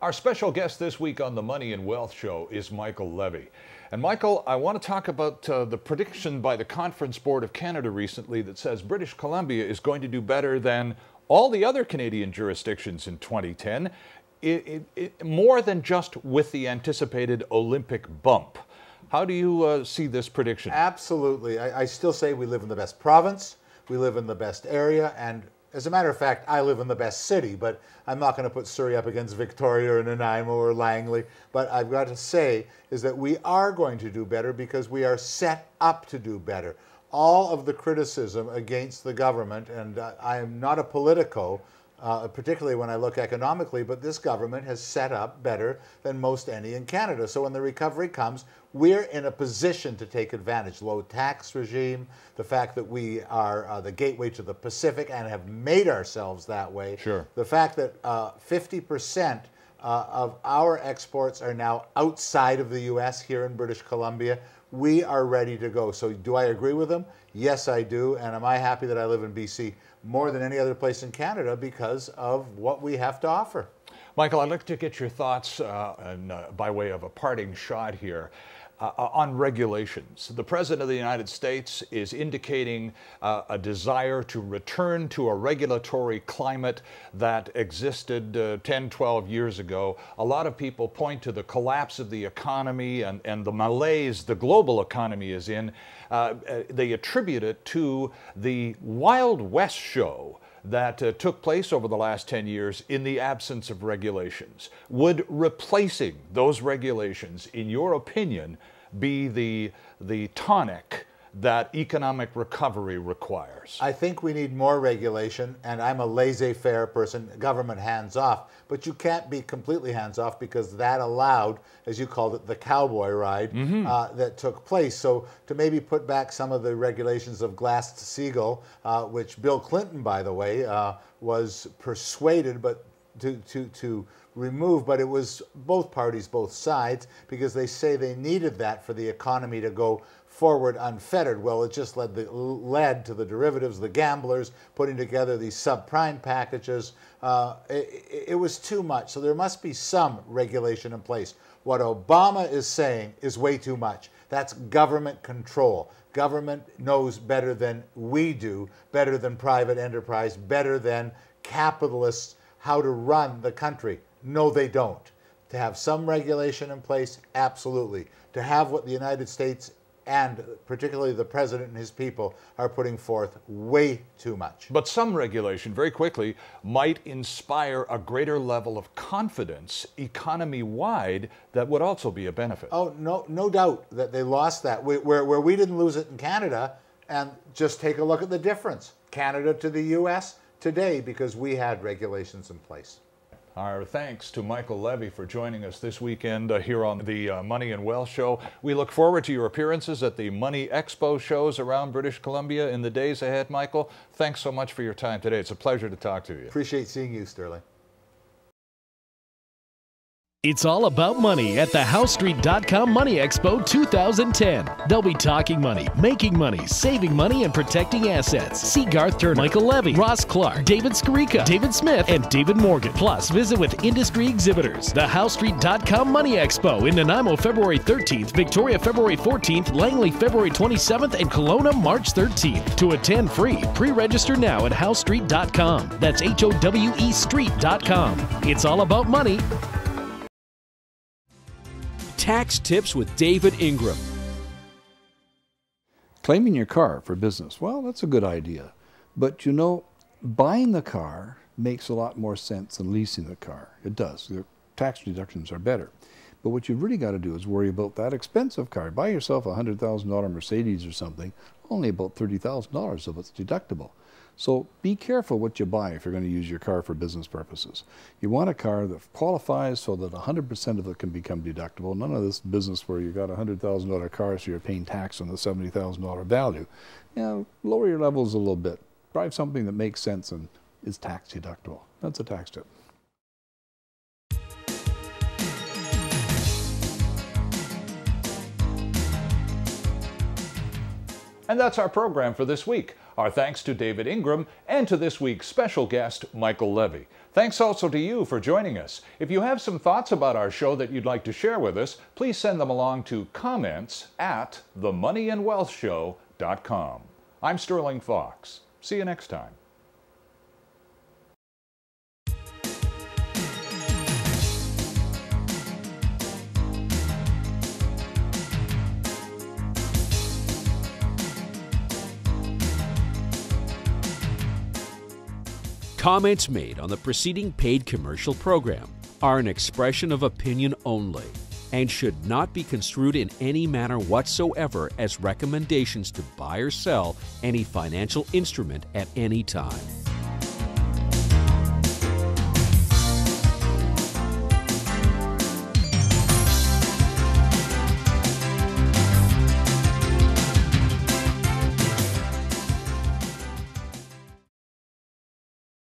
Our special guest this week on the Money and Wealth Show is Michael Levy. And Michael, I want to talk about the prediction by the Conference Board of Canada recently that says British Columbia is going to do better than all the other Canadian jurisdictions in 2010, more than just with the anticipated Olympic bump. How do you see this prediction? Absolutely. I still say we live in the best province, we live in the best area, and as a matter of fact, I live in the best city, but I'm not going to put Surrey up against Victoria or Nanaimo or Langley. But I've got to say is that we are going to do better because we are set up to do better. All of the criticism against the government, and I am not a politico, particularly when I look economically, but this government has set up better than most any in Canada. So when the recovery comes, we're in a position to take advantage. Low tax regime, the fact that we are the gateway to the Pacific and have made ourselves that way. Sure. The fact that 50% of our exports are now outside of the U.S. here in British Columbia. We are ready to go. So do I agree with them? Yes, I do. And am I happy that I live in BC more than any other place in Canada because of what we have to offer? Michael, I'd like to get your thoughts by way of a parting shot here on regulations. The President of the United States is indicating a desire to return to a regulatory climate that existed 10, 12 years ago. A lot of people point to the collapse of the economy and the malaise the global economy is in. They attribute it to the Wild West show that took place over the last 10 years in the absence of regulations. Would replacing those regulations, in your opinion, be the tonic that economic recovery requires? I think we need more regulation, and I'm a laissez-faire person, government hands-off, but you can't be completely hands-off because that allowed, as you called it, the cowboy ride that took place. So to maybe put back some of the regulations of Glass-Steagall, which Bill Clinton, by the way, was persuaded to remove, but it was both parties, both sides, because they say they needed that for the economy to go forward unfettered. Well, it just led to the derivatives, the gamblers, putting together these subprime packages. It was too much, so there must be some regulation in place. What Obama is saying is way too much. That's government control. Government knows better than we do, better than private enterprise, better than capitalists, how to run the country. No, they don't. To have some regulation in place, absolutely. To have what the United States and particularly the president and his people are putting forth, way too much. But some regulation, very quickly, might inspire a greater level of confidence economy-wide that would also be a benefit. Oh, no doubt that they lost that. Where we didn't lose it in Canada, and just take a look at the difference. Canada to the U.S. today, because we had regulations in place. Our thanks to Michael Levy for joining us this weekend here on the Money and Wealth Show. We look forward to your appearances at the Money Expo shows around British Columbia in the days ahead, Michael. Thanks so much for your time today. It's a pleasure to talk to you. Appreciate seeing you, Stirling. It's all about money at the HouseStreet.com Money Expo 2010. They'll be talking money, making money, saving money, and protecting assets. See Garth Turner, Michael Levy, Ross Clark, David Skarica, David Smith, and David Morgan. Plus, visit with industry exhibitors. The HouseStreet.com Money Expo in Nanaimo, February 13th, Victoria, February 14th, Langley, February 27th, and Kelowna, March 13th. To attend free, pre-register now at HouseStreet.com. That's HOWE Street.com. It's all about money. Tax Tips with David Ingram. Claiming your car for business, well, that's a good idea. But you know, buying the car makes a lot more sense than leasing the car. It does. The tax deductions are better. But what you've really got to do is worry about that expensive car. Buy yourself a $100,000 Mercedes or something, only about $30,000 of it's deductible. So be careful what you buy if you're going to use your car for business purposes. You want a car that qualifies so that 100% of it can become deductible. None of this business where you got a $100,000 car so you're paying tax on the $70,000 value. You know, lower your levels a little bit. Drive something that makes sense and is tax deductible. That's a tax tip. And that's our program for this week. Our thanks to David Ingram and to this week's special guest, Michael Levy. Thanks also to you for joining us. If you have some thoughts about our show that you'd like to share with us, please send them along to comments@themoneyandwealthshow.com. I'm Sterling Fox. See you next time. Comments made on the preceding paid commercial program are an expression of opinion only and should not be construed in any manner whatsoever as recommendations to buy or sell any financial instrument at any time.